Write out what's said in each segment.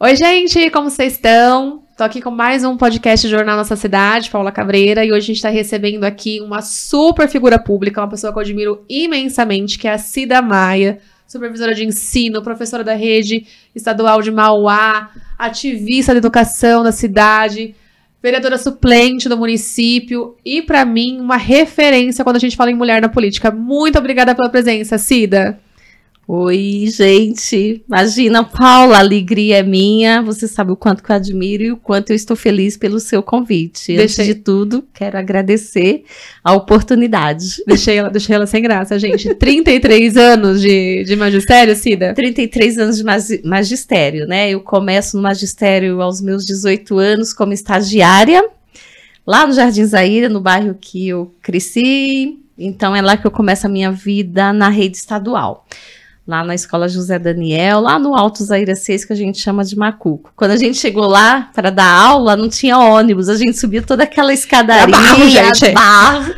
Oi, gente, como vocês estão? Tô aqui com mais um podcast Jornal Nossa Cidade, Paula Cabreira, e hoje a gente tá recebendo aqui uma super figura pública, uma pessoa que eu admiro imensamente, que é a Cida Maia, supervisora de ensino, professora da rede estadual de Mauá, ativista da educação da cidade, vereadora suplente do município e, pra mim, uma referência quando a gente fala em mulher na política. Muito obrigada pela presença, Cida. Oi, gente. Imagina, Paula, a alegria é minha. Você sabe o quanto que eu admiro e o quanto eu estou feliz pelo seu convite. Antes de tudo, quero agradecer a oportunidade. Deixei ela sem graça, gente. 33 anos de magistério, Cida? 33 anos de magistério, né? Eu começo no magistério aos meus 18 anos como estagiária, lá no Jardim Zaira, no bairro que eu cresci. Então, é lá que eu começo a minha vida na rede estadual. Lá na Escola José Daniel, lá no Alto Zaira 6, que a gente chama de Macuco. Quando a gente chegou lá para dar aula, não tinha ônibus, a gente subia toda aquela escadaria, barro,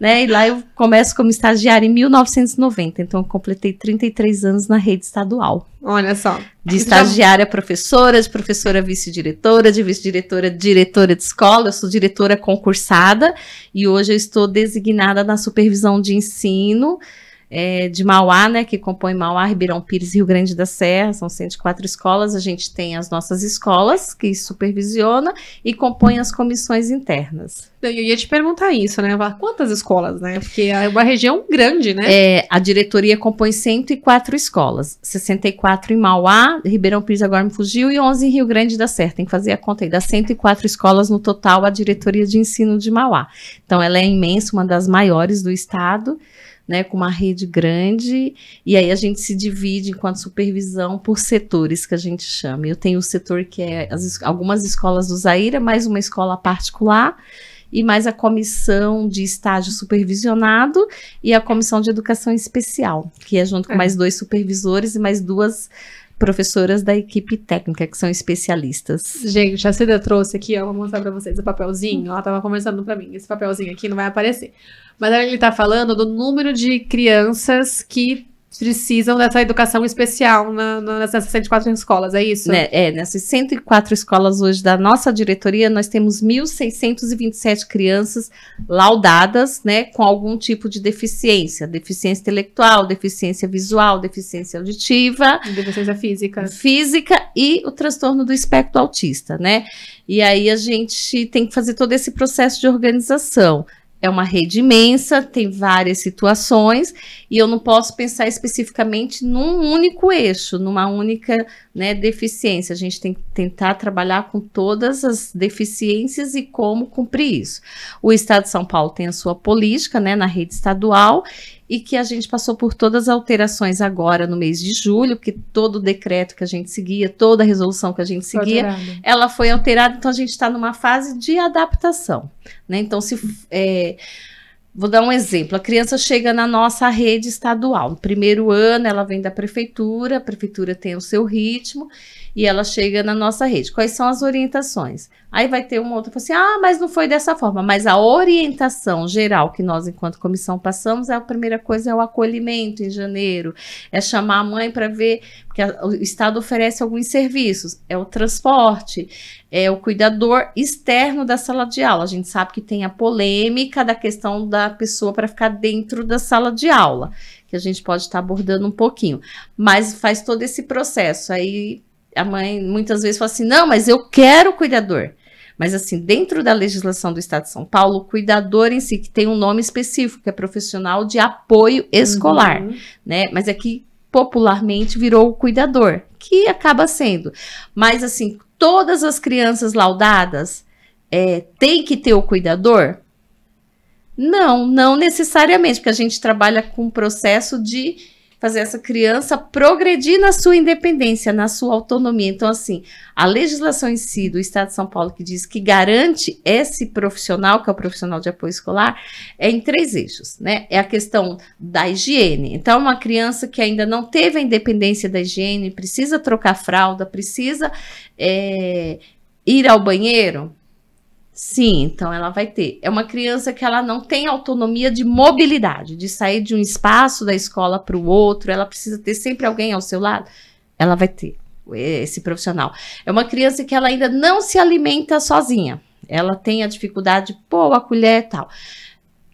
né? E lá eu começo como estagiária em 1990, então eu completei 33 anos na rede estadual. Olha só. De estagiária professora, de professora vice-diretora, de vice-diretora diretora de escola. Eu sou diretora concursada e hoje eu estou designada na supervisão de ensino de Mauá, né, que compõe Mauá, Ribeirão Pires e Rio Grande da Serra. São 104 escolas. A gente tem as nossas escolas, que supervisiona, e compõe as comissões internas. Eu ia te perguntar isso, né? Quantas escolas, né? Porque é uma região grande, né? A diretoria compõe 104 escolas. 64 em Mauá, Ribeirão Pires agora me fugiu, e 11 em Rio Grande da Serra. Tem que fazer a conta aí. Das 104 escolas no total, a diretoria de ensino de Mauá. Então, ela é imensa, uma das maiores do estado, né, com uma rede grande, e aí a gente se divide enquanto supervisão por setores, que a gente chama. Eu tenho o setor que é algumas escolas do Zaira, mais uma escola particular, e mais a comissão de estágio supervisionado e a comissão de educação especial, que é junto com mais 2 supervisores e mais 2 professoras da equipe técnica, que são especialistas. Gente, a Cida trouxe aqui, ó, vou mostrar pra vocês o papelzinho. Ela tava conversando pra mim. Esse papelzinho aqui não vai aparecer. Mas ele tá falando do número de crianças que precisam dessa educação especial nessas 104 escolas, é isso? Nessas 104 escolas hoje da nossa diretoria, nós temos 1.627 crianças laudadas, né, com algum tipo de deficiência intelectual, deficiência visual, deficiência auditiva, deficiência física e o transtorno do espectro autista, né? E aí a gente tem que fazer todo esse processo de organização. É uma rede imensa, tem várias situações, e eu não posso pensar especificamente num único eixo, numa única, né, deficiência. A gente tem que tentar trabalhar com todas as deficiências e como cumprir isso. O Estado de São Paulo tem a sua política, né, na rede estadual, e que a gente passou por todas as alterações agora no mês de julho, que todo o decreto que a gente seguia, toda a resolução que a gente seguia, ela foi alterada, então a gente está numa fase de adaptação, né? Então, vou dar um exemplo, a criança chega na nossa rede estadual, no primeiro ano ela vem da prefeitura, a prefeitura tem o seu ritmo, e ela chega na nossa rede. Quais são as orientações? Aí vai ter uma outra que fala assim, mas não foi dessa forma. Mas a orientação geral que nós, enquanto comissão, passamos, a primeira coisa é o acolhimento em janeiro, é chamar a mãe para ver, porque o Estado oferece alguns serviços, é o transporte, é o cuidador externo da sala de aula. A gente sabe que tem a polêmica da questão da pessoa para ficar dentro da sala de aula, que a gente pode estar abordando um pouquinho, mas faz todo esse processo. Aí a mãe muitas vezes fala assim, não, mas eu quero cuidador. Mas assim, dentro da legislação do Estado de São Paulo, o cuidador em si, que tem um nome específico, que é profissional de apoio escolar, né? Mas aqui, popularmente, virou o cuidador, que acaba sendo. Mas assim, todas as crianças laudadas têm que ter o cuidador? Não necessariamente, porque a gente trabalha com um processo de fazer essa criança progredir na sua independência, na sua autonomia. Então, assim, a legislação em si do Estado de São Paulo, que diz que garante esse profissional, que é o profissional de apoio escolar, é em 3 eixos, né? É a questão da higiene. Então, uma criança que ainda não teve a independência da higiene, precisa trocar fralda, precisa ir ao banheiro, sim, então ela vai ter. É uma criança que ela não tem autonomia de mobilidade, de sair de um espaço da escola para o outro, ela precisa ter sempre alguém ao seu lado, ela vai ter. esse profissional. É uma criança que ela ainda não se alimenta sozinha. Ela tem a dificuldade de pôr a colher e tal.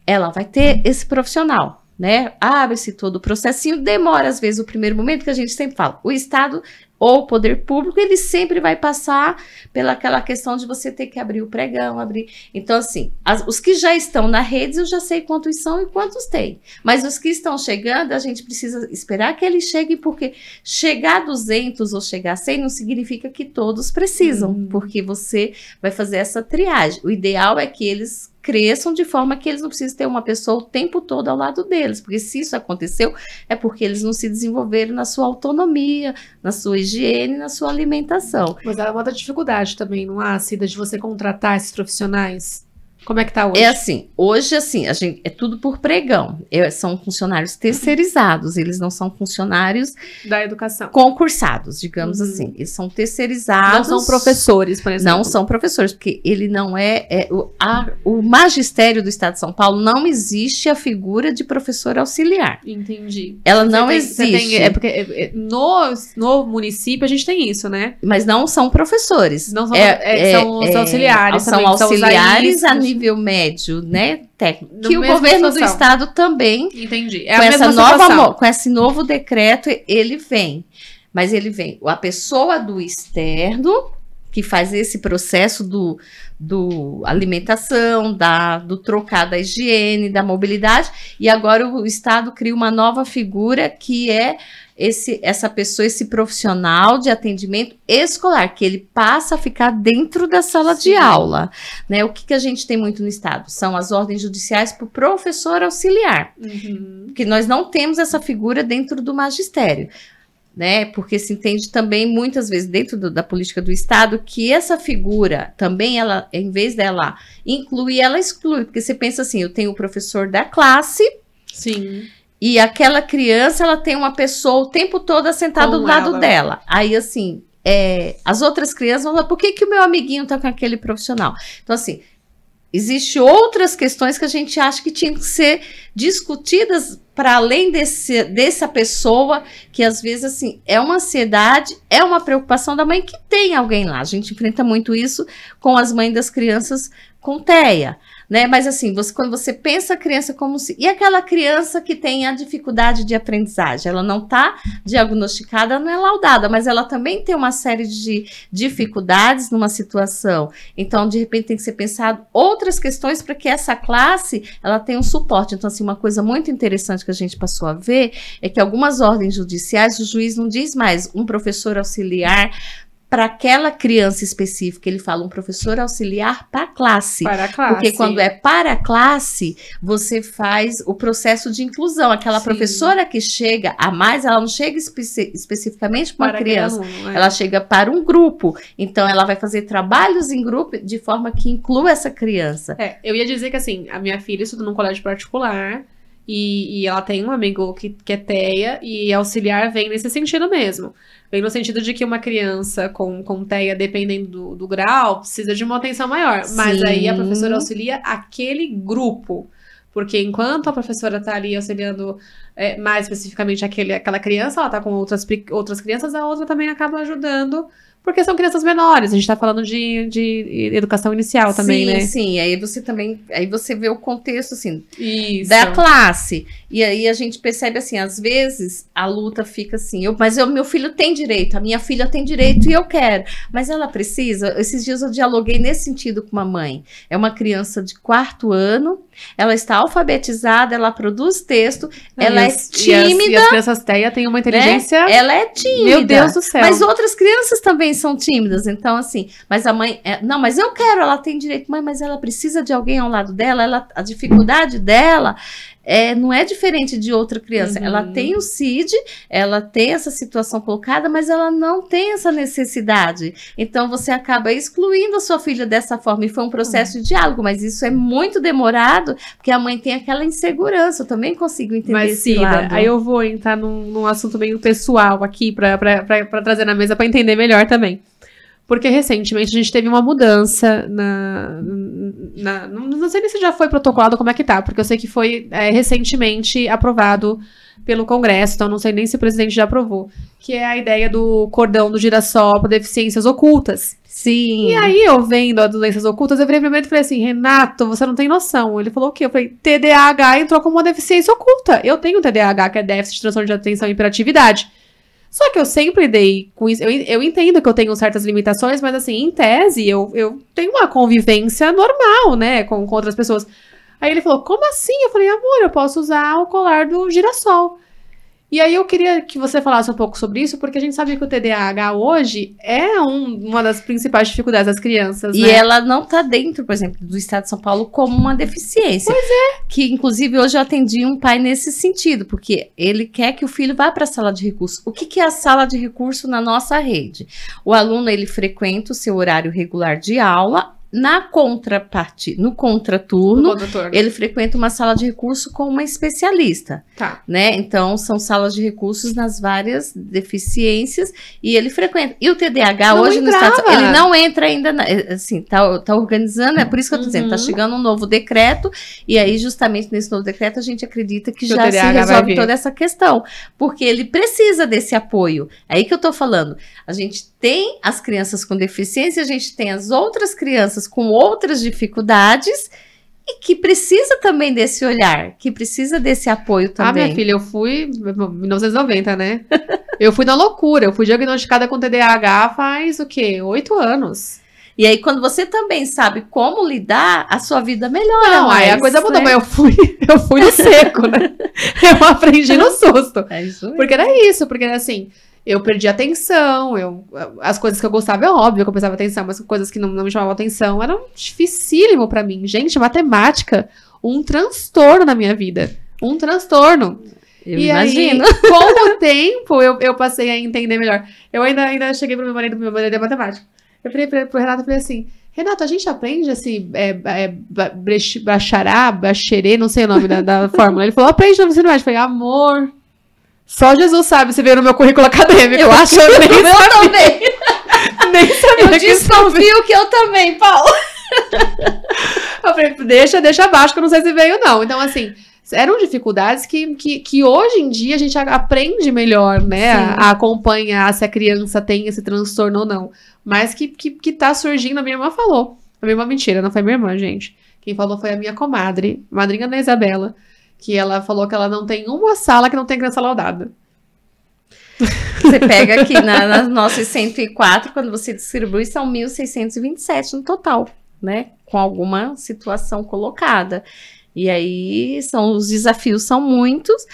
Ela vai ter esse profissional, né? Abre-se todo o processinho, demora às vezes o primeiro momento, que a gente sempre fala, o Estado ou o poder público, ele sempre vai passar pelaquela questão de você ter que abrir o pregão, abrir... Então, assim, os que já estão na rede, eu já sei quantos são e quantos tem. Mas os que estão chegando, a gente precisa esperar que eles cheguem, porque chegar a 200 ou chegar a 100 não significa que todos precisam, porque você vai fazer essa triagem. O ideal é que eles cresçam de forma que eles não precisem ter uma pessoa o tempo todo ao lado deles, porque se isso aconteceu, é porque eles não se desenvolveram na sua autonomia, na sua higiene, na sua alimentação. Mas há uma dificuldade também, não há, Cida, de você contratar esses profissionais? Como é que tá hoje? É assim, hoje assim, a gente, é tudo por pregão. São funcionários terceirizados, eles não são funcionários da educação concursados, digamos assim. Eles são terceirizados. Não são professores, por exemplo. Não são professores, porque ele não o magistério do Estado de São Paulo não existe a figura de professor auxiliar. Entendi. Ela não existe. É porque no município a gente tem isso, né? Mas não são professores. Não são, são auxiliares. São auxiliares a nível médio, né, técnico, que o governo do estado também, entendi, com esse novo decreto, ele vem, mas ele vem, a pessoa do externo, que faz esse processo do alimentação, do trocar da higiene, da mobilidade, e agora o estado cria uma nova figura que é essa pessoa, esse profissional de atendimento escolar, que ele passa a ficar dentro da sala de aula, né? O que a gente tem muito no estado? São as ordens judiciais para o professor auxiliar, porque nós não temos essa figura dentro do magistério, né? Porque se entende também muitas vezes dentro da política do estado que essa figura também, ela, em vez dela incluir, ela exclui, porque você pensa assim, eu tenho o professor da classe, sim, e aquela criança, ela tem uma pessoa o tempo todo sentada do lado dela. Aí, assim, as outras crianças vão falar, por que o meu amiguinho tá com aquele profissional? Então, assim, existem outras questões que a gente acha que tinham que ser discutidas para além dessa pessoa, que às vezes, assim, é uma ansiedade, é uma preocupação da mãe que tem alguém lá. A gente enfrenta muito isso com as mães das crianças com TEA, né? Mas assim, quando você pensa a criança como se... E aquela criança que tem a dificuldade de aprendizagem? Ela não está diagnosticada, não é laudada, mas ela também tem uma série de dificuldades numa situação. Então, de repente, tem que ser pensado outras questões para que essa classe, ela tenha um suporte. Então, assim, uma coisa muito interessante que a gente passou a ver é que algumas ordens judiciais, o juiz não diz mais um professor auxiliar para aquela criança específica, ele fala um professor auxiliar para a classe. Para a classe. Porque quando é para a classe, você faz o processo de inclusão. Aquela professora que chega a mais, ela não chega especificamente para uma criança, aluno, ela chega para um grupo. Então, ela vai fazer trabalhos em grupo de forma que inclua essa criança. Eu ia dizer que, assim, a minha filha estuda num colégio particular, e ela tem um amigo que é TEA, e auxiliar vem nesse sentido mesmo. Vem no sentido de que uma criança com TEA, dependendo do grau, precisa de uma atenção maior. Sim. Mas aí a professora auxilia aquele grupo. Porque enquanto a professora está ali auxiliando mais especificamente aquela criança, ela está com outras crianças, a outra também acaba ajudando. Porque são crianças menores, a gente tá falando de educação inicial também, né? Sim, aí você vê o contexto, assim, da classe. E aí a gente percebe, assim, às vezes a luta fica assim, meu filho tem direito, a minha filha tem direito e eu quero. Mas ela precisa, esses dias eu dialoguei nesse sentido com uma mãe. É uma criança de 4º ano, ela está alfabetizada, ela produz texto, ela é tímida. E as crianças TEA têm uma inteligência... Né? Ela é tímida. Meu Deus do céu. Mas outras crianças também são tímidas, então assim, mas a mãe, não, mas eu quero, ela tem direito, mãe, mas ela precisa de alguém ao lado dela, a dificuldade dela não é diferente de outra criança, ela tem o CID, ela tem essa situação colocada, mas ela não tem essa necessidade, então você acaba excluindo a sua filha dessa forma, e foi um processo de diálogo, mas isso é muito demorado, porque a mãe tem aquela insegurança, eu também consigo entender esse lado. Aí eu vou entrar num assunto meio pessoal aqui, para trazer na mesa, para entender melhor também. Porque recentemente a gente teve uma mudança não sei nem se já foi protocolado, como é que tá, porque eu sei que foi recentemente aprovado pelo Congresso, então não sei nem se o presidente já aprovou, que é a ideia do cordão do girassol para deficiências ocultas. Sim. E aí, eu vendo as doenças ocultas, eu virei primeiro e falei assim, Renato, você não tem noção. Ele falou o quê? Eu falei, TDAH entrou como uma deficiência oculta. Eu tenho TDAH, que é déficit de transtorno de atenção e hiperatividade. Só que eu sempre dei com isso. Eu entendo que eu tenho certas limitações, mas assim, em tese, eu tenho uma convivência normal, né, com outras pessoas. Aí ele falou, como assim? Eu falei, amor, eu posso usar o colar do girassol. E aí eu queria que você falasse um pouco sobre isso, porque a gente sabe que o TDAH hoje é uma das principais dificuldades das crianças, E né? ela não está dentro, por exemplo, do estado de São Paulo como uma deficiência. Pois é. Que, inclusive, hoje eu atendi um pai nesse sentido, porque ele quer que o filho vá para a sala de recurso. O que é a sala de recurso na nossa rede? O aluno, ele frequenta o seu horário regular de aula. Na contraparte, no contraturno, ele frequenta uma sala de recurso com uma especialista, Tá. né? Então, são salas de recursos nas várias deficiências e ele frequenta. E o TDAH Não hoje entrava. no estado, ele não entra ainda, assim, tá organizando, é por isso que eu tô dizendo, tá chegando um novo decreto e aí, justamente nesse novo decreto, a gente acredita que já se resolve toda essa questão, porque ele precisa desse apoio. É aí que eu tô falando. A gente tem as crianças com deficiência, a gente tem as outras crianças com outras dificuldades e que precisa também desse olhar, que precisa desse apoio também. Ah, minha filha, eu fui em 1990, né? Eu fui na loucura, eu fui diagnosticada com TDAH faz o quê? 8 anos. E aí, quando você também sabe como lidar, a sua vida melhora. Não, aí a coisa mudou, mas eu fui no seco, né? Eu aprendi no susto. É isso mesmo. Porque era isso, porque assim, eu perdi a atenção, as coisas que eu gostava, é óbvio que eu prestava atenção, mas coisas que não me chamavam atenção eram dificílimo pra mim. Gente, matemática, um transtorno na minha vida. Um transtorno. Eu e imagino. aí, com o tempo, eu passei a entender melhor. Eu ainda cheguei pro meu marido é matemática. Eu falei pro Renato, eu falei assim, Renato, a gente aprende esse bacharê, não sei o nome da fórmula. Ele falou, aprende no ensino médio. Eu falei, amor, só Jesus sabe se veio no meu currículo acadêmico. Eu acho que eu nem também. Nem sabia. Eu desconfio que eu também, Paulo. Eu falei, deixa abaixo, que eu não sei se veio não. Então, assim, eram dificuldades que hoje em dia a gente aprende melhor, né? A acompanhar se a criança tem esse transtorno ou não. Mas que tá surgindo, a minha irmã falou. A minha irmã, mentira, não foi minha irmã, gente. Quem falou foi a minha comadre, madrinha da Isabela, que ela falou que ela não tem uma sala que não tem criança laudada. Você pega aqui nas nossas 104, quando você distribui, são 1.627 no total, né? Com alguma situação colocada. E aí, os desafios são muitos.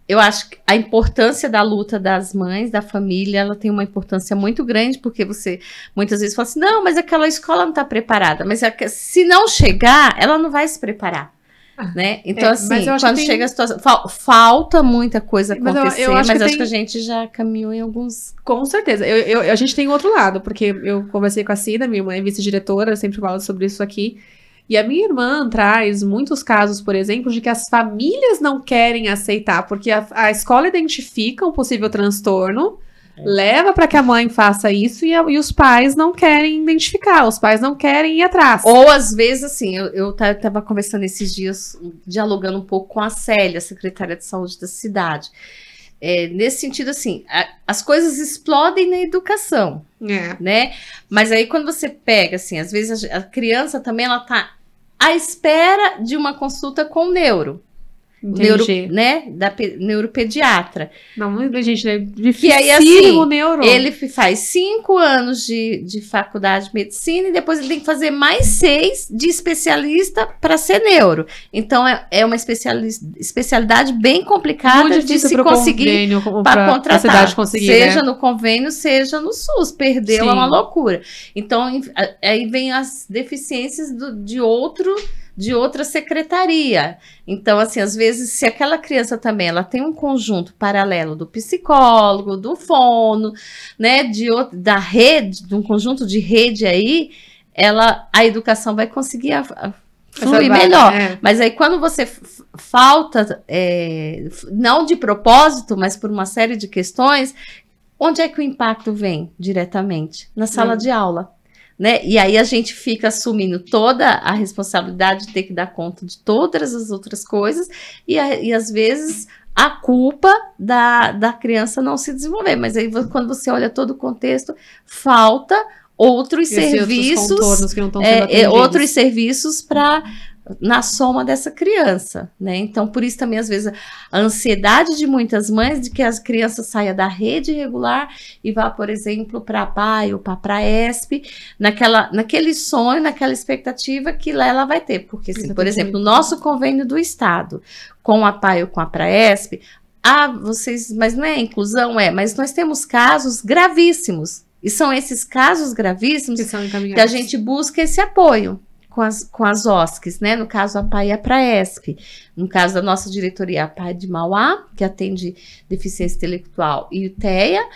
Eu acho que a importância da luta das mães, da família, ela tem uma importância muito grande, porque você muitas vezes fala assim, não, mas aquela escola não está preparada. Mas se não chegar, ela não vai se preparar. Né? Então, assim, quando chega a situação, falta muita coisa acontecer, mas acho que a gente já caminhou em alguns... Com certeza. A gente tem outro lado, porque eu conversei com a Cida, minha irmã é vice-diretora, eu sempre falo sobre isso aqui. E a minha irmã traz muitos casos, por exemplo, de que as famílias não querem aceitar, porque a escola identifica um possível transtorno, leva para que a mãe faça isso e os pais não querem identificar, os pais não querem ir atrás. Ou às vezes, assim, eu tava conversando esses dias, dialogando um pouco com a Célia, secretária de saúde da cidade. Nesse sentido, assim, as coisas explodem na educação, né? Mas aí quando você pega, assim, às vezes a criança também, ela tá à espera de uma consulta com o neuro. Né? Da neuropediatra. Não, gente, é difícil. E aí, assim, o neuro. Ele faz 5 anos de faculdade de medicina e depois ele tem que fazer mais 6 de especialista para ser neuro. Então, é uma especialidade bem complicada muito de se conseguir para contratar. A cidade conseguir, seja no convênio, seja no SUS. Perdeu, é uma loucura. Então, aí vem as deficiências de outra secretaria. Então, assim, às vezes, se aquela criança também, ela tem um conjunto paralelo do psicólogo, do fono, né, da rede, de um conjunto de rede aí, a educação vai conseguir fluir melhor. Mas aí, quando você falta, não de propósito, mas por uma série de questões, Onde é que o impacto vem diretamente? Na sala de aula. Né? E aí a gente fica assumindo toda a responsabilidade de ter que dar conta de todas as outras coisas e às vezes a culpa da criança não se desenvolver. Mas aí quando você olha todo o contexto, falta outros serviços, contornos que não estão sendo atendidos. Outros serviços para na soma dessa criança, né? Então, por isso também, às vezes, a ansiedade de muitas mães de que as crianças saiam da rede regular e vá, por exemplo, para a PAI ou para a PRAESP, naquele sonho, naquela expectativa que lá ela vai ter. Porque, assim, por exemplo, no nosso convênio do Estado, com a PAI ou com a PRAESP, mas não é inclusão? Mas nós temos casos gravíssimos. E são esses casos gravíssimos que a gente busca esse apoio. Com as OSCs, né? No caso, a PAI e a PRAESP. No caso da nossa diretoria, a PAI de Mauá, que atende deficiência intelectual, e o TEA,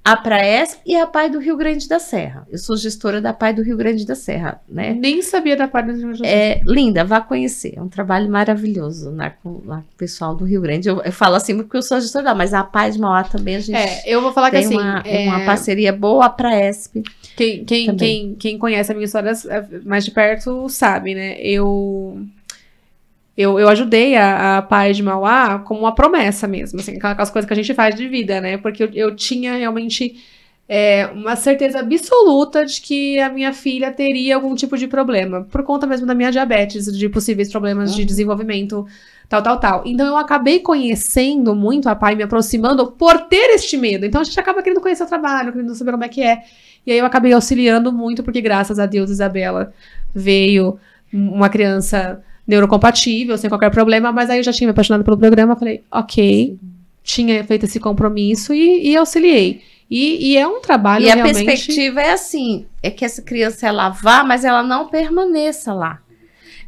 a PRAESP e a PAI do Rio Grande da Serra. Eu sou gestora da PAI do Rio Grande da Serra, né? Nem sabia da PAI do Rio Grande da Serra. Linda, vá conhecer. É um trabalho maravilhoso lá com o pessoal do Rio Grande. Eu falo assim porque eu sou gestora lá, mas a PAI de Mauá também a gente eu vou falar tem que assim, uma parceria boa, a PRAESP. Quem conhece a minha história mais de perto sabe, né? Eu ajudei a PAI de Mauá como uma promessa mesmo, assim, aquelas coisas que a gente faz de vida, né? Porque eu tinha realmente uma certeza absoluta de que a minha filha teria algum tipo de problema, por conta mesmo da minha diabetes, de possíveis problemas de desenvolvimento, tal. Então eu acabei conhecendo muito a PAI, me aproximando por ter este medo. Então a gente acaba querendo conhecer o trabalho, querendo saber como é que é. E aí eu acabei auxiliando muito, porque graças a Deus, Isabela, veio uma criança neurocompatível, sem qualquer problema, mas aí eu já tinha me apaixonado pelo programa, falei, ok, tinha feito esse compromisso e auxiliei. E é um trabalho realmente... E a perspectiva é assim, é que essa criança, ela vá, mas ela não permaneça lá.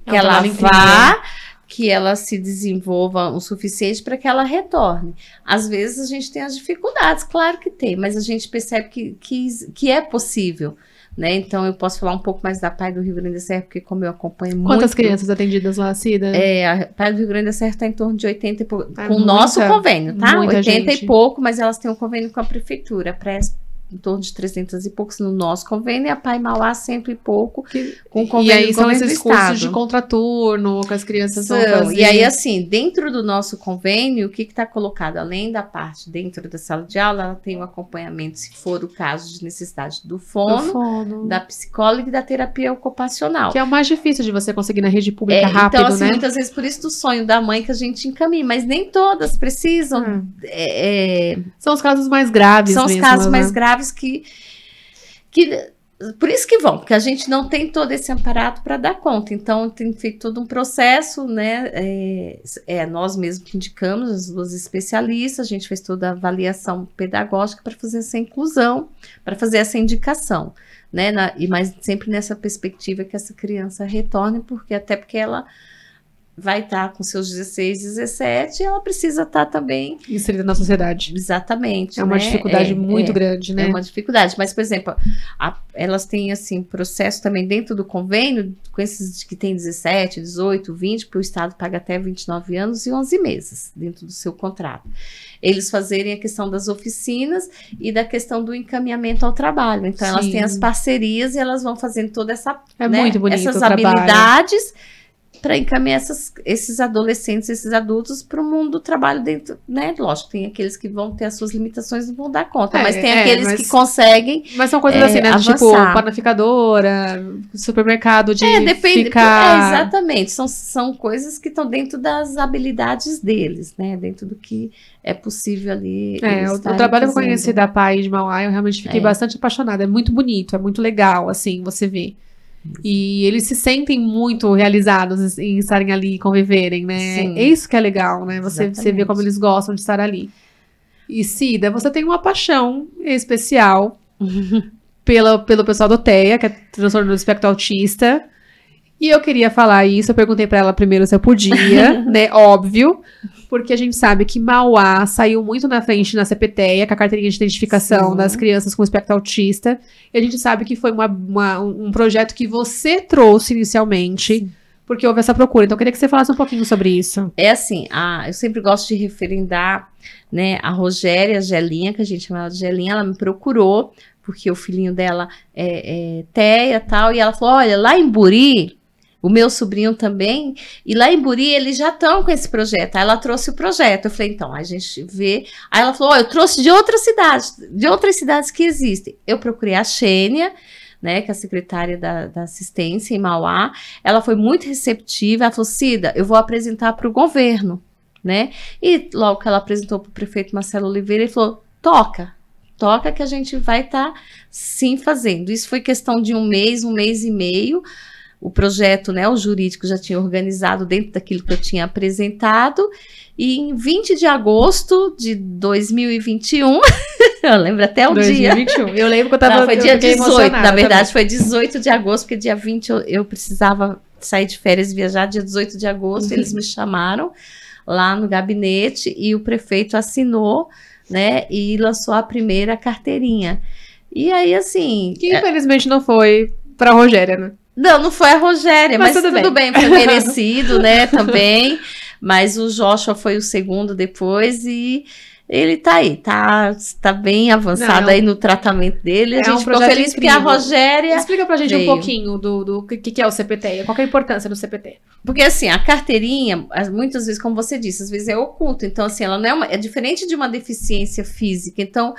Que ela vá, que ela se desenvolva o suficiente para que ela retorne. Às vezes a gente tem as dificuldades, claro que tem, mas a gente percebe que é possível, né? Então eu posso falar um pouco mais da PAI do Rio Grande da Serra, porque como eu acompanho muito... Quantas crianças atendidas lá, Cida? A PAI do Rio Grande da Serra está em torno de 80 e pouco, com o nosso convênio, tá? 80 gente. E pouco, mas elas têm um convênio com a prefeitura, em torno de 300 e poucos no nosso convênio, e a PAI Mauá 100 e pouco com convênio. E aí são esses do cursos Estado. De contraturno que as crianças vão fazer. E aí, assim, dentro do nosso convênio, o que está colocado? Além da parte dentro da sala de aula, ela tem um acompanhamento, se for o caso de necessidade do fono, da psicóloga e da terapia ocupacional. Que é o mais difícil de você conseguir na rede pública rápido, então, assim, né? muitas vezes, por isso do sonho da mãe que a gente encaminha, mas nem todas precisam. São os casos mais graves São mesmo, os casos mais né? graves que por isso que vão, porque a gente não tem todo esse aparato para dar conta. Então, tem feito todo um processo, né? Nós mesmos que indicamos, as duas especialistas, a gente fez toda a avaliação pedagógica para fazer essa inclusão, para fazer essa indicação, né? Mas sempre nessa perspectiva que essa criança retorne, até porque ela vai estar com seus 16, 17, e ela precisa estar também... inserida na sociedade. Exatamente. É uma dificuldade muito grande, né? É uma dificuldade. Mas, por exemplo, elas têm, assim, processo também dentro do convênio, com esses que tem 17, 18, 20, porque o Estado paga até 29 anos e 11 meses dentro do seu contrato. Eles fazerem a questão das oficinas e da questão do encaminhamento ao trabalho. Então, elas têm as parcerias e elas vão fazendo toda essa... muito bonito essas o trabalho. habilidades para encaminhar esses adolescentes, esses adultos para o mundo do trabalho dentro, né? Lógico, tem aqueles que vão ter as suas limitações e não vão dar conta, mas tem aqueles que conseguem. Mas são coisas assim, né? Avançar. Tipo, panificadora, supermercado de depende, ficar... exatamente, são coisas que estão dentro das habilidades deles, né? Dentro do que é possível ali. O trabalho que eu conheci da PAI de Mauá, eu realmente fiquei bastante apaixonada. É muito bonito, é muito legal, assim, você vê. E eles se sentem muito realizados em estarem ali e conviverem, né? Sim. É isso que é legal, né? Você vê como eles gostam de estar ali. E Cida, você tem uma paixão especial pelo pessoal do TEA, que é transtorno do espectro autista. E eu queria falar isso, eu perguntei pra ela primeiro se eu podia, né? Óbvio. Porque a gente sabe que Mauá saiu muito na frente na CPTEA, com a carteirinha de identificação das crianças com espectro autista. E a gente sabe que foi um projeto que você trouxe inicialmente porque houve essa procura. Então, eu queria que você falasse um pouquinho sobre isso. É assim, eu sempre gosto de referendar, né, a Rogéria, a Gelinha, que a gente chama ela de Gelinha, ela me procurou, porque o filhinho dela é TEA e tal, e ela falou, olha, lá em Buri, o meu sobrinho também, e lá em Buri eles já estão com esse projeto. Aí ela trouxe o projeto. Eu falei, então, a gente vê. Aí ela falou, eu trouxe de outras cidades que existem. Eu procurei a Xênia, né, que é a secretária da assistência em Mauá. Ela foi muito receptiva. Ela falou, Cida, eu vou apresentar para o governo, né? E logo que ela apresentou para o prefeito Marcelo Oliveira, ele falou, toca que a gente vai estar sim fazendo. Isso foi questão de um mês e meio. O projeto, né, o jurídico já tinha organizado dentro daquilo que eu tinha apresentado, e em 20 de agosto de 2021, eu lembro até o 2021. Dia. Eu lembro que eu estava... Foi dia 18, na verdade foi 18 de agosto, porque dia 20 eu precisava sair de férias e viajar, dia 18 de agosto eles me chamaram lá no gabinete, e o prefeito assinou, né, e lançou a primeira carteirinha. E aí, assim... Que infelizmente não foi para a Rogéria, né? Não foi a Rogéria, mas tudo bem, foi merecido, né, também. Mas o Joshua foi o segundo depois e ele tá aí, tá bem avançado aí no tratamento dele. A gente ficou feliz porque a Rogéria... Explica pra gente um pouquinho do que é o CPT, qual que é a importância do CPT? Porque assim, a carteirinha, muitas vezes, como você disse, às vezes é oculta. Então, assim, ela não é diferente de uma deficiência física. Então,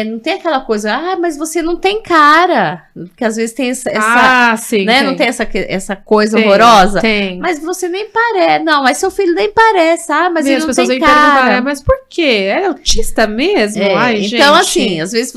não tem aquela coisa, mas você não tem cara. Porque às vezes tem sim, né? Não tem essa coisa horrorosa. Tem. Mas você nem parece. Não, mas seu filho nem parece. Mas ele não tem cara. Mas por quê? É autista mesmo? Ai, então, gente. assim, às vezes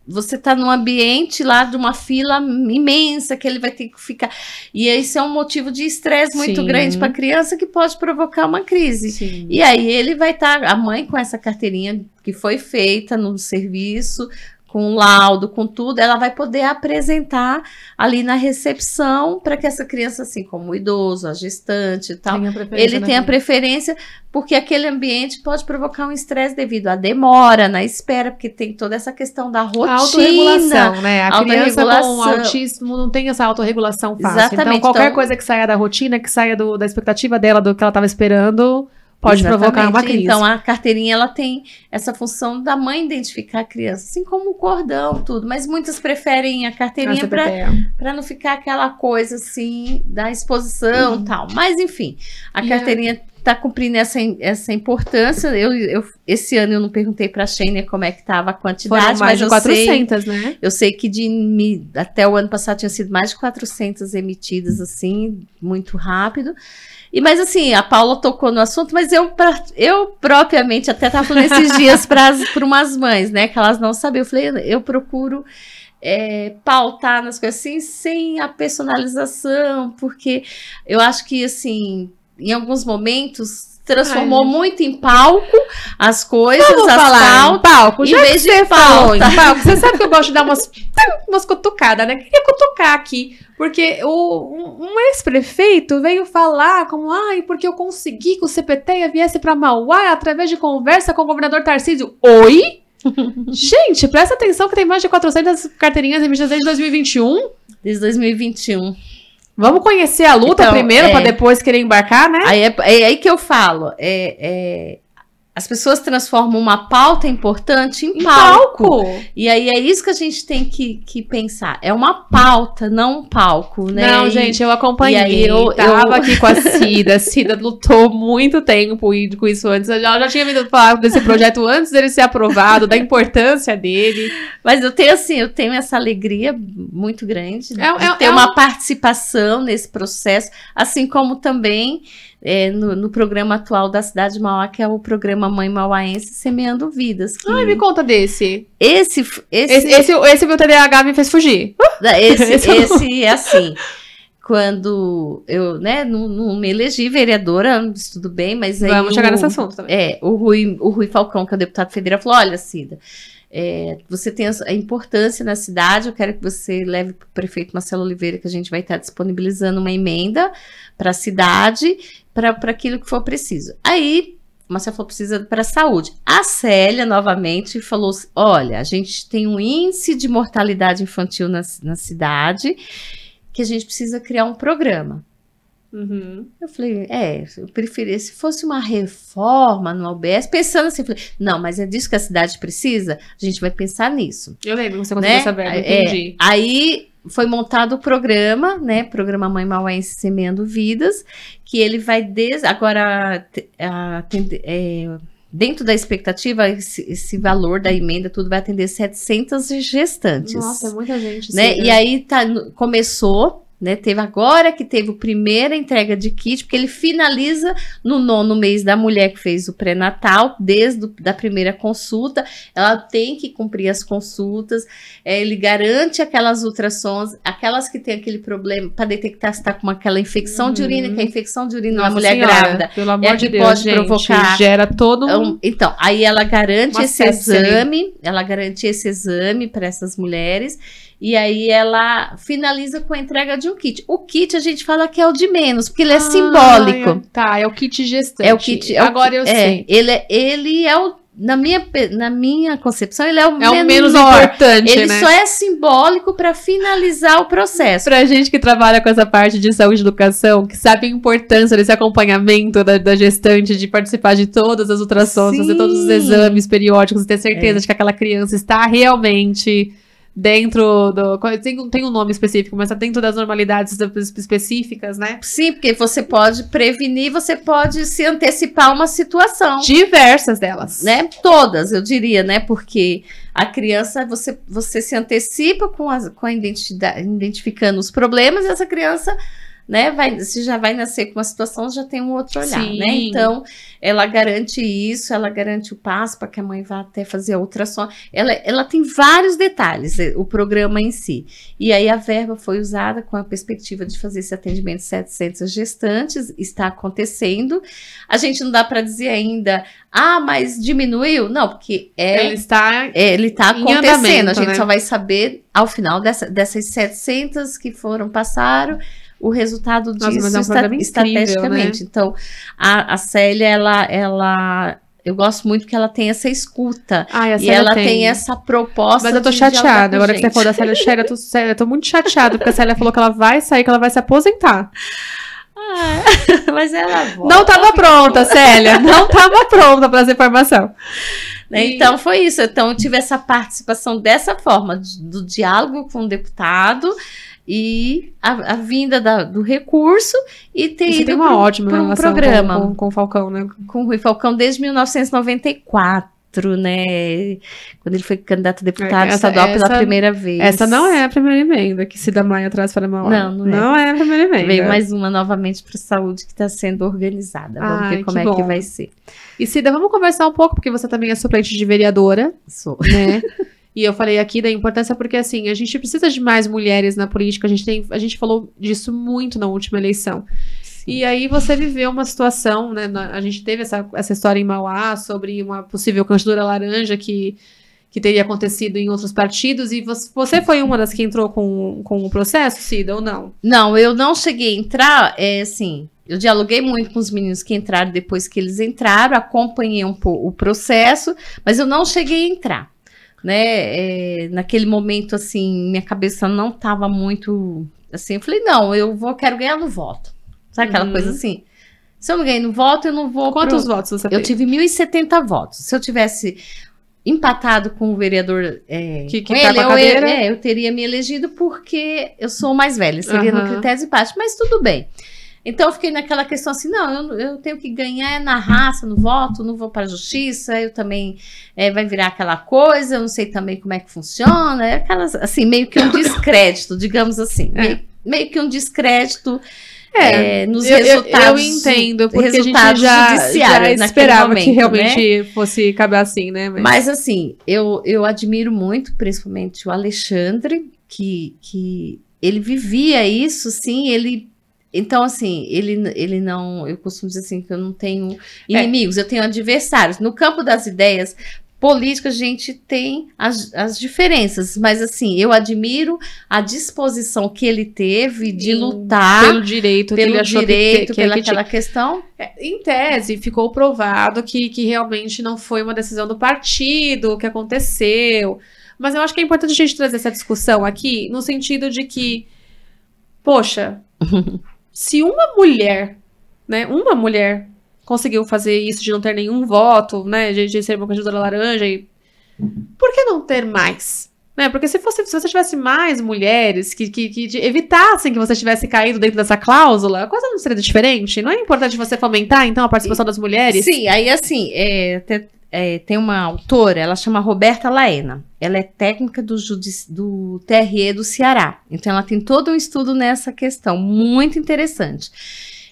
você tá num ambiente lá de uma fila imensa que ele vai ter que ficar. E isso é um motivo de estresse muito grande para a criança que pode provocar uma crise. Sim. E aí ele vai estar, a mãe com essa carteirinha que foi feita no serviço, com laudo, com tudo, ela vai poder apresentar ali na recepção para que essa criança, assim como o idoso, a gestante e tal, ele tenha preferência, porque aquele ambiente pode provocar um estresse devido à demora, na espera, porque tem toda essa questão da rotina. A autorregulação, né? A criança com autismo não tem essa autorregulação fácil. Exatamente. Então, qualquer coisa que saia da rotina, que saia da expectativa dela, do que ela estava esperando... Pode provocar uma crise. Então, a carteirinha, ela tem essa função da mãe identificar a criança, assim como o cordão, tudo. Mas muitas preferem a carteirinha para não ficar aquela coisa, assim, da exposição e tal. Mas, enfim, a carteirinha está cumprindo essa importância. Esse ano eu não perguntei para a Xênia como é que estava a quantidade. Foram mais de 400, né? Eu sei que até o ano passado tinha sido mais de 400 emitidas, assim, muito rápido. Mas assim, a Paula tocou no assunto, mas eu propriamente até estava falando esses dias para umas mães, né, que elas não sabiam. Eu falei, eu procuro pautar nas coisas assim, sem a personalização, porque eu acho que, assim, em alguns momentos transformou muito em palco as coisas, palco, em vez de palco. Você sabe que eu gosto de dar umas cutucadas, né? Queria cutucar aqui, porque um ex-prefeito veio falar como, porque eu consegui que o CPT viesse para Mauá através de conversa com o governador Tarcísio. Oi? Gente, presta atenção que tem mais de 400 carteirinhas emitidas desde 2021. Desde 2021. Vamos conhecer a luta primeiro, para depois querer embarcar, né? Aí é aí que eu falo. As pessoas transformam uma pauta importante em palco. E aí é isso que a gente tem que pensar. É uma pauta, não um palco, né? Não, gente, eu acompanhei. E aí eu tava aqui com a Cida. A Cida lutou muito tempo com isso antes. Eu já tinha vindo falar desse projeto antes dele ser aprovado, da importância dele. Mas eu tenho essa alegria muito grande de ter uma participação nesse processo, assim como também no programa atual da cidade de Mauá, que é o programa Mãe Mauaense Semeando Vidas. Me conta desse. Esse meu TDAH me fez fugir. Esse é assim. Quando eu, não me elegi vereadora, tudo bem, mas aí... Vamos chegar nesse assunto também. O Rui Falcão, que é o deputado federal, falou, olha, Cida, você tem a importância na cidade, eu quero que você leve para o prefeito Marcelo Oliveira, que a gente vai estar disponibilizando uma emenda para a cidade, para aquilo que for preciso. Aí, o Marcelo falou, precisa para a saúde. A Célia, novamente, falou, olha, a gente tem um índice de mortalidade infantil na cidade, que a gente precisa criar um programa. Eu falei, eu preferia, se fosse uma reforma no UBS, pensando assim, falei, não, mas é disso que a cidade precisa? A gente vai pensar nisso. Eu lembro que você conseguiu essa verba, entendi. Aí foi montado o programa, né, Programa Mãe Mauense Semeando Vidas, que ele vai agora, dentro da expectativa, esse valor da emenda, tudo vai atender 700 gestantes. Nossa, é muita gente. Né? E aí começou... Né, teve a primeira entrega de kit, porque ele finaliza no 9º mês da mulher que fez o pré-natal, desde da primeira consulta, ela tem que cumprir as consultas, ele garante aquelas ultrassons, aquelas que tem aquele problema, para detectar se está com aquela infecção de urina, que a infecção de urina na mulher grávida, pelo amor de Deus, pode gente, provocar, gera todo então, aí ela garante esse exame para essas mulheres. E aí ela finaliza com a entrega de um kit. O kit a gente fala que é o de menos, porque ele é simbólico. É o kit gestante. É o kit. Agora eu sei. Ele é o, na minha concepção, ele é o menor. O menos importante, ele só é simbólico para finalizar o processo. Pra gente que trabalha com essa parte de saúde e educação, que sabe a importância desse acompanhamento da gestante, de participar de todas as ultrassons, fazer todos os exames periódicos, e ter certeza de que aquela criança está realmente... dentro do... Tem um nome específico, mas tá dentro das normalidades específicas, né? Sim, porque você pode prevenir, você pode se antecipar a uma situação. Diversas delas. Né? Todas, eu diria, né? Porque a criança, você se antecipa com a identidade, identificando os problemas, e essa criança... Né, se já vai nascer com uma situação, já tem um outro olhar, Sim. né? Então, ela garante isso, ela garante o passo para que a mãe vá até fazer a ultrassom. Ela tem vários detalhes, o programa em si. E aí a verba foi usada com a perspectiva de fazer esse atendimento de 700 gestantes, está acontecendo. A gente não dá para dizer ainda, mas diminuiu? Não, porque ele está acontecendo. Andamento, a gente só vai saber ao final dessas 700 que passaram, o resultado disso estatisticamente. Né? Então, a Célia, ela eu gosto muito que ela tem essa escuta. E ela tem essa proposta. Mas eu tô chateada. Agora que você falou da Célia, eu tô muito chateada, porque a Célia falou que ela vai sair, que ela vai se aposentar. Mas ela não tava pronta, Célia. Não tava pronta para essa informação. Então foi isso. Então eu tive essa participação dessa forma, do diálogo com o deputado, e a vinda do recurso, e ter ido uma ótima para um programa com o Falcão, né? Com o Rui Falcão desde 1994, né? Quando ele foi candidato a deputado estadual pela primeira vez. Essa não é a primeira emenda que Cida Maia traz para a Mauá. Não é a primeira emenda. Veio mais uma novamente para a saúde que está sendo organizada. Vamos ver como é que vai ser. E Cida, vamos conversar um pouco, porque você também é suplente de vereadora. Sou. Né? E eu falei aqui da importância porque, assim, a gente precisa de mais mulheres na política. A gente falou disso muito na última eleição. Sim. E aí você viveu uma situação, né? A gente teve essa história em Mauá sobre uma possível candidatura laranja que teria acontecido em outros partidos. E você foi uma das que entrou com o processo, Cida, ou não? Não, eu não cheguei a entrar, assim... Eu dialoguei muito com os meninos que entraram depois que eles entraram, acompanhei um pouco o processo, mas eu não cheguei a entrar. Né, naquele momento, assim, minha cabeça não estava muito, assim, eu falei, não, quero ganhar no voto, sabe aquela coisa assim, se eu não ganhei no voto, eu não vou... Quantos votos você teve? Eu tive 1.070 votos, se eu tivesse empatado com o vereador que com ele, eu teria me elegido porque eu sou mais velha, seria no critério de empate, mas tudo bem. Então eu fiquei naquela questão assim, não, eu tenho que ganhar na raça, no voto, não vou para a justiça, eu também vai virar aquela coisa, eu não sei também como é que funciona, aquelas, assim, meio que um descrédito, digamos assim, meio que um descrédito nos resultados. Eu entendo, porque a gente já esperava momento, que realmente fosse acabar assim, né? Mas assim, eu admiro muito, principalmente o Alexandre, que ele vivia isso, sim, então, assim, ele não... Eu costumo dizer assim, que eu não tenho inimigos, eu tenho adversários. No campo das ideias políticas, a gente tem as diferenças, mas, assim, eu admiro a disposição que ele teve de lutar pelo direito, pelaquela questão. Em tese, ficou provado que realmente não foi uma decisão do partido, o que aconteceu. Mas eu acho que é importante a gente trazer essa discussão aqui, no sentido de que, poxa... Se uma mulher, né, conseguiu fazer isso de não ter nenhum voto, né, de ser uma candidata laranja, por que não ter mais? Né? Porque se você tivesse mais mulheres que evitassem que você tivesse caído dentro dessa cláusula, a coisa não seria diferente? Não é importante você fomentar, então, a participação das mulheres? Sim, aí assim, tem uma autora, ela chama Roberta Laena. Ela é técnica do TRE do Ceará. Então, ela tem todo um estudo nessa questão, muito interessante.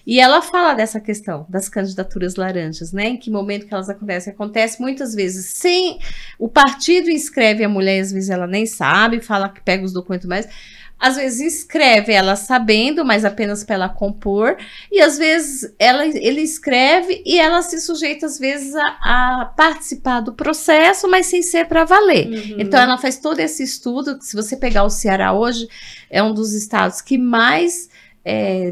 E ela fala dessa questão das candidaturas laranjas, né? Em que momento que elas acontecem? Acontece muitas vezes sem... O partido inscreve a mulher, às vezes ela nem sabe, fala que pega os documentos, mas... Às vezes inscreve ela sabendo, mas apenas para ela compor. E às vezes ele escreve e ela se sujeita, às vezes, a participar do processo, mas sem ser para valer. Uhum. Então ela faz todo esse estudo. Se você pegar o Ceará hoje, é um dos estados que mais...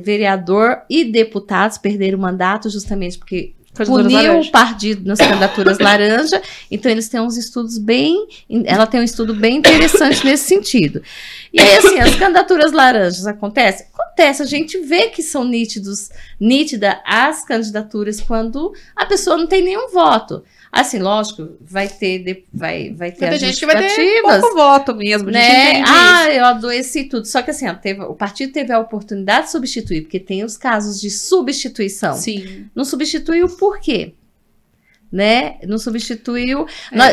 vereador e deputados perderam o mandato justamente porque puniu o partido nas candidaturas laranja. Então eles têm uns estudos ela tem um estudo bem interessante nesse sentido. E aí assim, as candidaturas laranjas acontece, a gente vê que são nítidas as candidaturas quando a pessoa não tem nenhum voto. Assim, lógico, vai ter as gente que vai ter pouco voto mesmo, né? Eu adoeci tudo. Só que assim, o partido teve a oportunidade de substituir, porque tem os casos de substituição. Sim. Não substituiu por quê? Né? Não substituiu.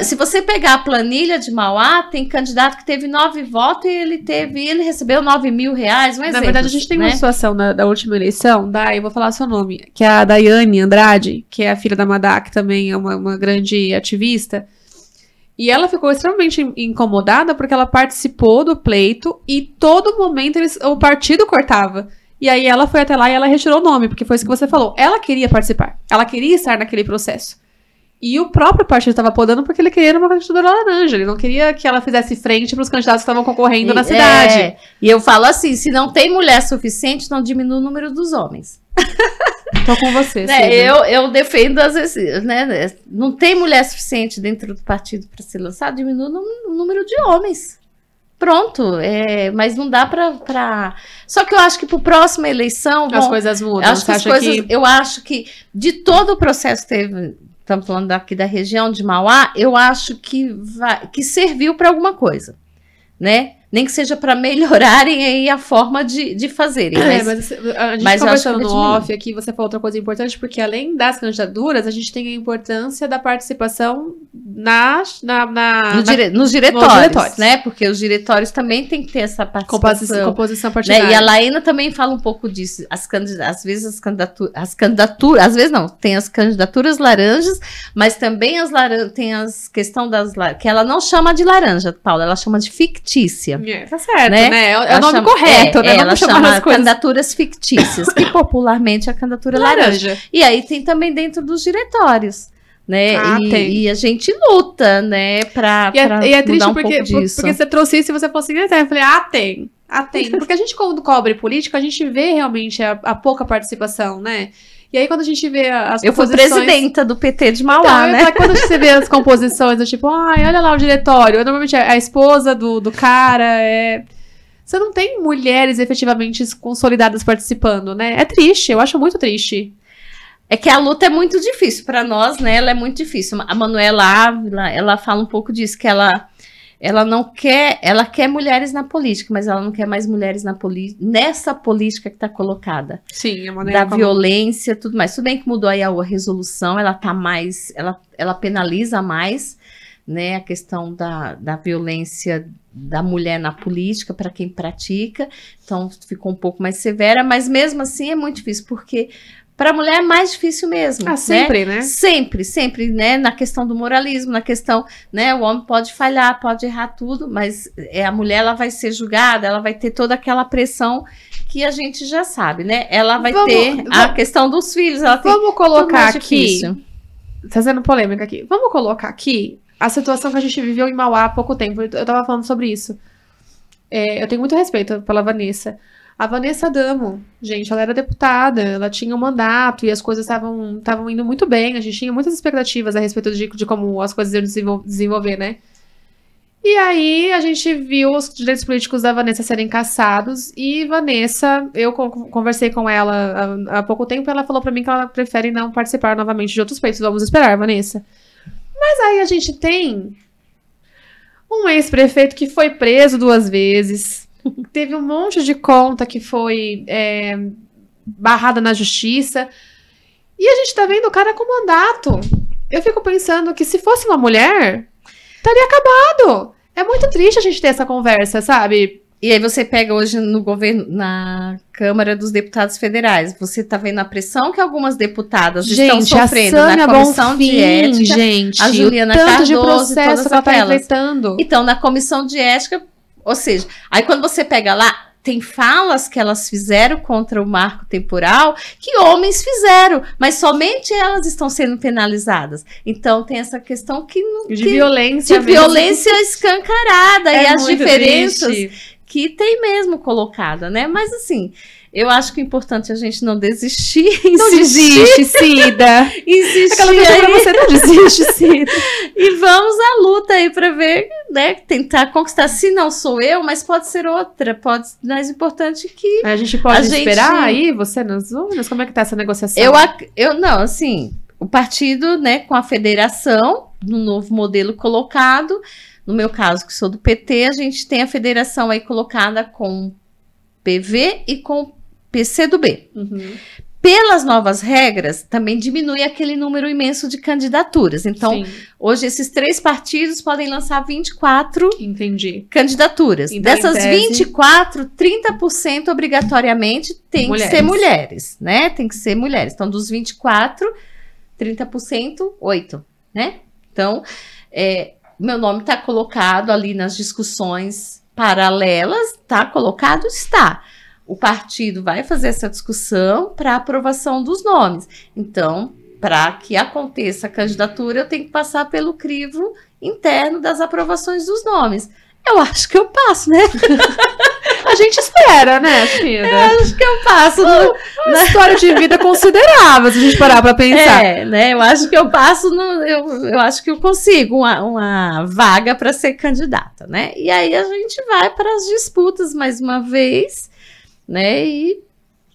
Se você pegar a planilha de Mauá, tem candidato que teve 9 votos e ele recebeu R$9.000, um exemplo. Na verdade, a gente tem uma situação da última eleição, eu vou falar seu nome, que é a Daiane Andrade, que é a filha da Madá, que também é uma grande ativista. E ela ficou extremamente incomodada porque ela participou do pleito e todo momento o partido cortava. E aí ela foi até lá e ela retirou o nome, porque foi isso que você falou. Ela queria participar, ela queria estar naquele processo. E o próprio partido estava podando porque ele queria uma candidatura laranja. Ele não queria que ela fizesse frente para os candidatos que estavam concorrendo na cidade. E eu falo assim, se não tem mulher suficiente, não diminui o número dos homens. Tô com você, né? Eu defendo, às vezes, né? Não tem mulher suficiente dentro do partido para se lançar, diminui o número de homens. Pronto, mas não dá pra... Só que eu acho que para a próxima eleição... As coisas mudam. Eu acho que de todo o processo teve... Estamos falando aqui da região de Mauá, eu acho que serviu para alguma coisa, né? Nem que seja para melhorarem aí a forma de fazerem. A gente conversando no off aqui, você falou outra coisa importante, porque além das candidaturas, a gente tem a importância da participação nos diretórios, né? Porque os diretórios também têm que ter essa participação. Composição partidária. Né? E a Laena também fala um pouco disso. Às vezes as candidaturas, às vezes não, tem as candidaturas laranjas, mas também tem as questão que ela não chama de laranja, Paula, ela chama de fictícia. Tá certo, né? É o nome correto, né? Ela chama candidaturas fictícias, que popularmente é a candidatura laranja. E aí tem também dentro dos diretórios, né? E a gente luta, né? Pra triste mudar um pouco disso. Porque você trouxe isso e você falou assim, eu falei, tem. Porque a gente, quando cobre política, a gente vê realmente a pouca participação, né? E aí, quando a gente vê as composições... Eu fui presidenta do PT de Mauá, né? Quando você vê as composições, do tipo, olha lá o diretório. Normalmente a esposa do cara Você não tem mulheres efetivamente consolidadas participando, né? É triste, eu acho muito triste. É que a luta é muito difícil para nós, né? Ela é muito difícil. A Manuela Ávila, ela fala um pouco disso, que ela quer mulheres na política, mas ela não quer mais mulheres nessa política que está colocada. Sim, a maneira da violência, tudo mais. Tudo bem que mudou aí a resolução, ela tá mais, ela penaliza mais, né, a questão da violência da mulher na política para quem pratica, então ficou um pouco mais severa, mas mesmo assim é muito difícil, porque para a mulher é mais difícil mesmo. Sempre, né? Sempre, né? Na questão do moralismo, na questão, né? O homem pode falhar, pode errar tudo, mas a mulher, ela vai ser julgada, ela vai ter toda aquela pressão que a gente já sabe, né? Ela vai ter a questão dos filhos. Vamos colocar aqui, fazendo polêmica aqui, vamos colocar aqui a situação que a gente viveu em Mauá há pouco tempo. Eu tava falando sobre isso. Eu tenho muito respeito pela Vanessa. A Vanessa Adamo, gente, ela era deputada, ela tinha um mandato e as coisas estavam indo muito bem, a gente tinha muitas expectativas a respeito de como as coisas iam desenvolver, né? E aí a gente viu os direitos políticos da Vanessa serem cassados e Vanessa, eu conversei com ela há pouco tempo e ela falou pra mim que ela prefere não participar novamente de outros pleitos. Vamos esperar, Vanessa. Mas aí a gente tem um ex-prefeito que foi preso 2 vezes, teve um monte de conta que foi barrada na justiça e a gente tá vendo o cara com mandato. Eu fico pensando que se fosse uma mulher, estaria acabado. É muito triste a gente ter essa conversa, sabe? E aí você pega hoje no governo, na Câmara dos Deputados Federais, você tá vendo a pressão que algumas deputadas estão sofrendo na Comissão de Ética, gente, a Juliana tanto de Cardoso, processo todas que ela tá aquelas. enfrentando. Então, na Comissão de Ética, ou seja, aí quando você pega lá, tem falas que elas fizeram contra o marco temporal que homens fizeram, mas somente elas estão sendo penalizadas. Então tem essa questão De violência escancarada e as diferenças triste. Que tem mesmo colocada, né? Mas assim, eu acho que é importante a gente não desistir. Não desiste, Cida. Insistir. Aquela coisa pra você, não desiste, Cida. E vamos à luta aí para ver, né? Tentar conquistar. Se não sou eu, mas pode ser outra. Pode, mais importante que A gente pode esperar aí, você nas urnas? Como é que tá essa negociação? eu não, assim, o partido, né, com a federação, no novo modelo colocado, no meu caso, que sou do PT, a gente tem a federação aí colocada com PV e com PCdoB. Uhum. Pelas novas regras, também diminui aquele número imenso de candidaturas. Então, Sim, hoje, esses 3 partidos podem lançar 24 entendi. candidaturas. Então, Dessas em tese, 24, 30% obrigatoriamente tem que ser mulheres, né? Tem que ser mulheres. Então, dos 24, 30%, 8, né? Então, meu nome está colocado ali nas discussões paralelas, está colocado? Está. O partido vai fazer essa discussão para aprovação dos nomes. Então, para que aconteça a candidatura, eu tenho que passar pelo crivo interno das aprovações dos nomes. Eu acho que eu passo, né? A gente espera, né, Cida? Eu acho que eu passo. Uma história de vida considerável, se a gente parar pra pensar. Né? Eu acho que eu passo, eu acho que eu consigo uma vaga para ser candidata, né? E aí a gente vai para as disputas mais uma vez, né? E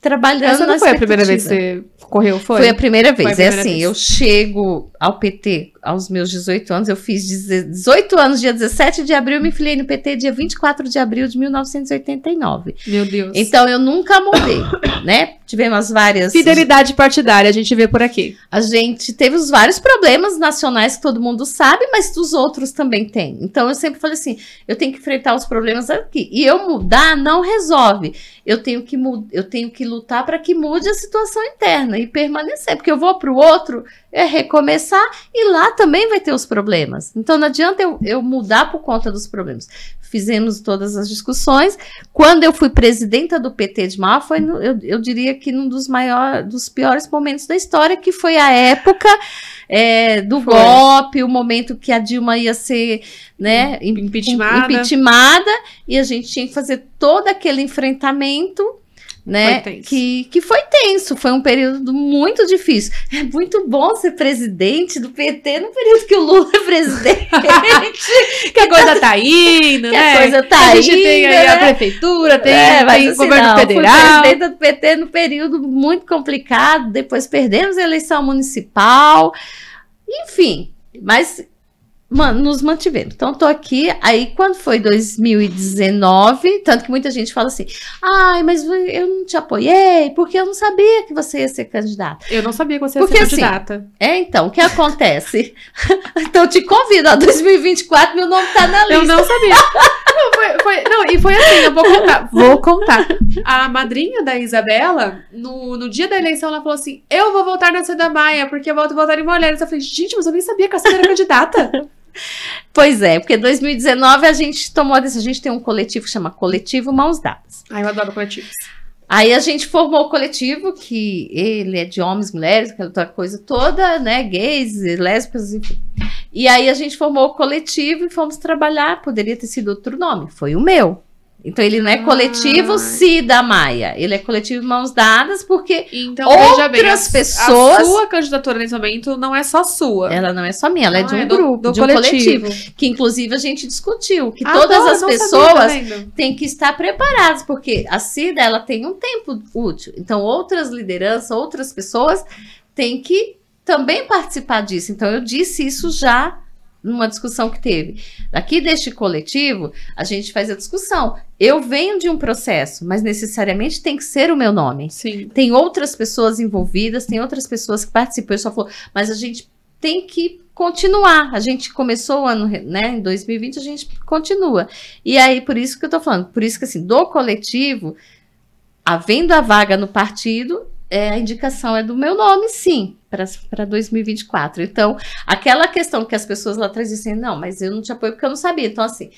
trabalhando. Essa não foi a primeira vez que você correu, foi? Foi a primeira vez. Foi a primeira vez. Eu chego ao PT aos meus 18 anos, eu fiz 18 anos, dia 17 de abril, me filiei no PT dia 24 de abril de 1989. Meu Deus. Então, eu nunca mudei, né? Tivemos várias... Fidelidade partidária, a gente vê por aqui. A gente teve os vários problemas nacionais que todo mundo sabe, mas os outros também tem. Então, eu sempre falei assim, eu tenho que enfrentar os problemas aqui. E eu mudar não resolve. Eu tenho que lutar para que mude a situação interna e permanecer, porque eu vou para o outro, recomeçar, e lá também vai ter os problemas. Então não adianta eu mudar por conta dos problemas. Fizemos todas as discussões. Quando eu fui presidenta do PT de Mauá, foi, eu diria que num dos piores momentos da história, que foi a época do golpe, o momento que a Dilma ia ser, né, impeachmentada, e a gente tinha que fazer todo aquele enfrentamento, né, que foi tenso, foi um período muito difícil. É muito bom ser presidente do PT no período que o Lula é presidente. Que a coisa tá indo, né? A coisa tá indo, a gente tem aí a prefeitura, tem assim, governo federal. Fui presidenta do PT no período muito complicado, depois perdemos a eleição municipal, enfim, mas... nos mantivemos. Então, tô aqui. Aí, quando foi 2019, tanto que muita gente fala assim, ai, mas eu não te apoiei, porque eu não sabia que você ia ser candidata. Eu não sabia que você ia ser candidata. Então, o que acontece? Então, eu te convido, 2024, meu nome tá na lista. Eu não sabia. E foi assim, eu vou contar. A madrinha da Isabela, no dia da eleição, ela falou assim, eu vou votar na Cida Maia, porque eu vou votar em mulheres. Eu falei, gente, mas eu nem sabia que a Cida era candidata. Pois é, porque em 2019 a gente tomou a decisão, a gente tem um coletivo que chama Coletivo Mãos Dadas. Ai, eu adoro coletivos. Aí a gente formou o coletivo, que ele é de homens, mulheres, aquela coisa toda, né, gays, lésbicas, enfim. E aí a gente formou o coletivo e fomos trabalhar, poderia ter sido outro nome, foi o meu, Então, ele não é coletivo Cida Maia. Ele é coletivo Mãos Dadas, porque então, outras pessoas... A sua candidatura nesse momento não é só sua. Ela não é só minha, ela é de um grupo, de um coletivo. Que, inclusive, a gente discutiu. Que todas as pessoas têm que estar preparadas. Porque a Cida, ela tem um tempo útil. Então, outras lideranças, outras pessoas têm que também participar disso. Então, eu disse isso já numa discussão que teve. Aqui deste coletivo, a gente faz a discussão. Eu venho de um processo, mas necessariamente tem que ser o meu nome. Sim. Tem outras pessoas envolvidas, tem outras pessoas que participam. Eu só falo, mas a gente tem que continuar. A gente começou o ano, né, em 2020, a gente continua. E aí, por isso que eu tô falando, por isso que assim, do coletivo, havendo a vaga no partido, a indicação é do meu nome, sim, para 2024. Então, aquela questão que as pessoas lá atrás dizem, não, mas eu não te apoio porque eu não sabia. Então, assim,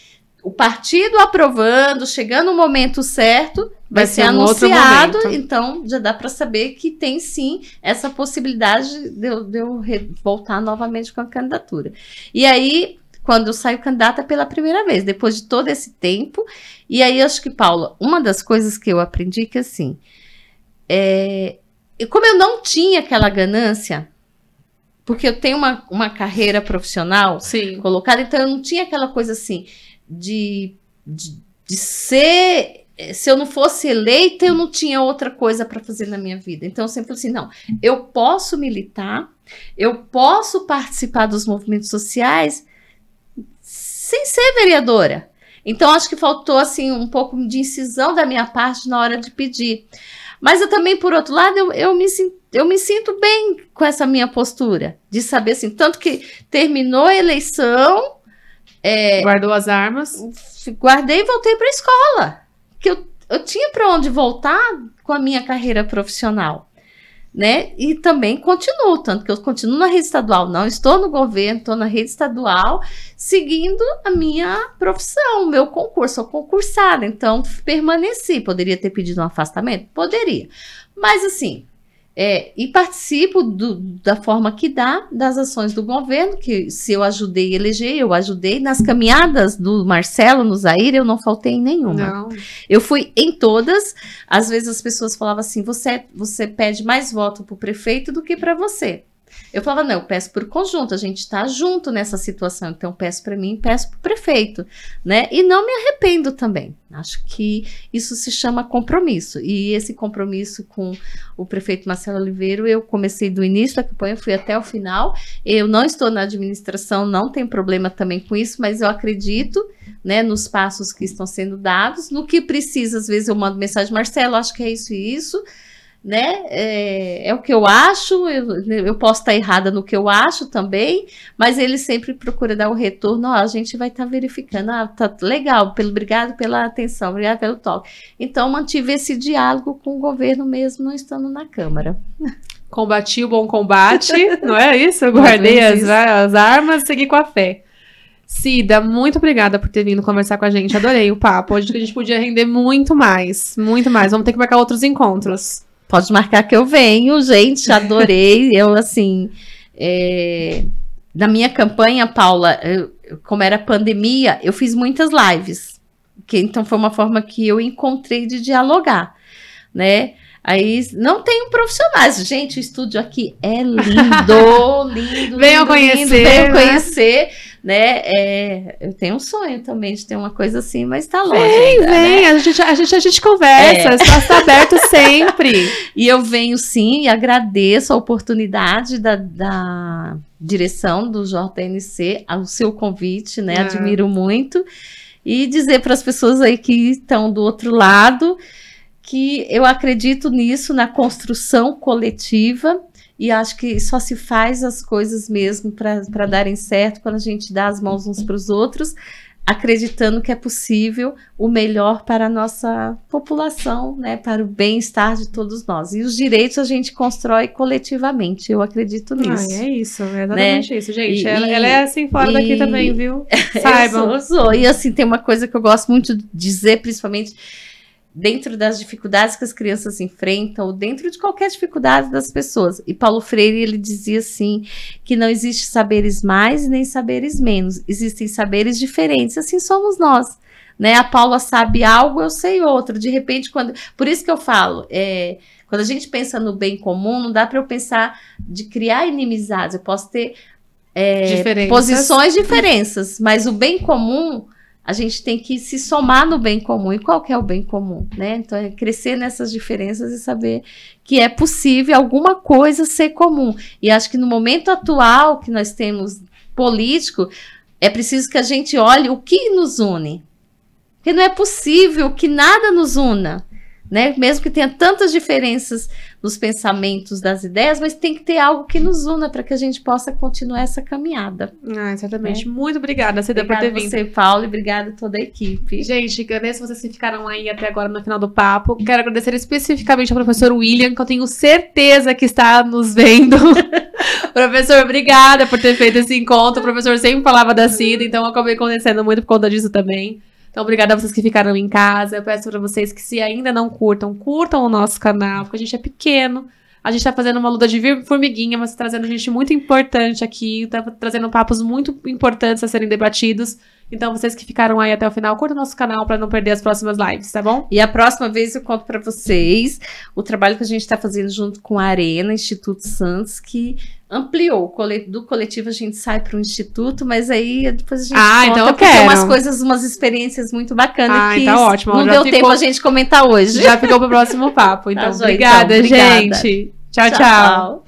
o partido aprovando, chegando o momento certo, vai ser anunciado. Então, já dá para saber que tem, sim, essa possibilidade de eu voltar novamente com a candidatura. E aí, quando eu saio candidata pela primeira vez, depois de todo esse tempo, e aí, acho que, Paula, uma das coisas que eu aprendi que, assim, como eu não tinha aquela ganância, porque eu tenho uma carreira profissional colocada, então eu não tinha aquela coisa assim de ser, se eu não fosse eleita, eu não tinha outra coisa para fazer na minha vida. Então eu sempre falei assim, não, eu posso militar, eu posso participar dos movimentos sociais sem ser vereadora. Então acho que faltou assim um pouco de incisão da minha parte na hora de pedir. Mas eu também, por outro lado, eu me sinto bem com essa minha postura. De saber, assim, tanto que terminou a eleição... guardou as armas. Guardei e voltei para a escola. Que eu tinha para onde voltar com a minha carreira profissional. Né? E também continuo, tanto que eu continuo na rede estadual. Não estou no governo, estou na rede estadual, seguindo a minha profissão, o meu concurso. Sou concursada, então permaneci. Poderia ter pedido um afastamento? Poderia. Mas assim, e participo da forma que dá das ações do governo, que se eu ajudei a eleger, eu ajudei. Nas caminhadas do Marcelo, no Zaire, eu não faltei em nenhuma. Não. Eu fui em todas. Às vezes as pessoas falavam assim, você pede mais voto para o prefeito do que para você. Eu falava, não, eu peço por conjunto, a gente está junto nessa situação, então peço para mim, peço para o prefeito, né? E não me arrependo também. Acho que isso se chama compromisso. E esse compromisso com o prefeito Marcelo Oliveira, eu comecei do início da campanha, fui até o final. Eu não estou na administração, não tem problema também com isso, mas eu acredito, né, nos passos que estão sendo dados. No que precisa, às vezes eu mando mensagem, Marcelo, acho que é isso e isso. Né? É o que eu acho, eu posso estar errada no que eu acho também, mas ele sempre procura dar o retorno, a gente vai estar verificando, tá legal, obrigado pela atenção, obrigado pelo toque. Então, mantive esse diálogo com o governo mesmo, não estando na Câmara. Combati o bom combate, não é isso? Eu guardei as armas, segui com a fé. Cida, muito obrigada por ter vindo conversar com a gente, adorei o papo, acho que a gente podia render muito mais, vamos ter que marcar outros encontros. Pode marcar que eu venho, gente, adorei. Eu, assim, na minha campanha, Paula, como era pandemia, eu fiz muitas lives. Então, foi uma forma que eu encontrei de dialogar, né? Aí, não tenho profissionais. Gente, o estúdio aqui é lindo, lindo. Venham conhecer. Venham conhecer, né? Eu tenho um sonho também de ter uma coisa assim, mas tá longe. Vem, né? a gente conversa, espaço tá aberto sempre. E eu venho sim, e agradeço a oportunidade da direção do JNC, ao seu convite, né? Admiro muito. E dizer para as pessoas aí que estão do outro lado que eu acredito nisso, na construção coletiva, e acho que só se faz as coisas mesmo para darem certo quando a gente dá as mãos uns para os outros, acreditando que é possível o melhor para a nossa população, né, para o bem-estar de todos nós. E os direitos a gente constrói coletivamente, eu acredito nisso. É isso, é exatamente, né? Isso, gente. Ela é assim fora daqui também, viu? Saibam. Eu sou. E assim, tem uma coisa que eu gosto muito de dizer, principalmente dentro das dificuldades que as crianças enfrentam, ou dentro de qualquer dificuldade das pessoas. E Paulo Freire, ele dizia assim, que não existe saberes mais nem saberes menos, existem saberes diferentes, assim somos nós, né? A Paula sabe algo, eu sei outro. De repente, por isso que eu falo, quando a gente pensa no bem comum, não dá para eu pensar de criar inimizades. Eu posso ter posições diferentes, mas o bem comum, a gente tem que se somar no bem comum. E qual que é o bem comum, né? Então, é crescer nessas diferenças e saber que é possível alguma coisa ser comum. E acho que no momento atual que nós temos político, é preciso que a gente olhe o que nos une. Porque não é possível que nada nos una, né? Mesmo que tenha tantas diferenças nos pensamentos, das ideias, mas tem que ter algo que nos una para que a gente possa continuar essa caminhada. Certamente. Muito obrigada, Cida, por ter vindo. Obrigada você, Paulo, e obrigada a toda a equipe. Gente, agradeço vocês que ficaram aí até agora no final do papo. Quero agradecer especificamente ao professor William, que eu tenho certeza que está nos vendo. Professor, obrigada por ter feito esse encontro. O professor sempre falava da Cida, então eu acabei conhecendo muito por conta disso também. Então, obrigada a vocês que ficaram em casa. Eu peço pra vocês que, se ainda não curtam o nosso canal, porque a gente é pequeno. A gente tá fazendo uma luta de formiguinha, mas trazendo gente muito importante aqui. Tá trazendo papos muito importantes a serem debatidos. Então, vocês que ficaram aí até o final, curtam o nosso canal pra não perder as próximas lives, tá bom? E a próxima vez eu conto pra vocês o trabalho que a gente tá fazendo junto com a Arena, Instituto Santos, que ampliou. Do coletivo a gente sai para o instituto, mas aí depois a gente conta, então eu porque quero. Tem umas coisas, umas experiências muito bacanas que tá ótimo. não deu tempo a gente comentar hoje. Já ficou pro próximo papo. Então, Tá, obrigada, obrigada, gente. Tchau, tchau.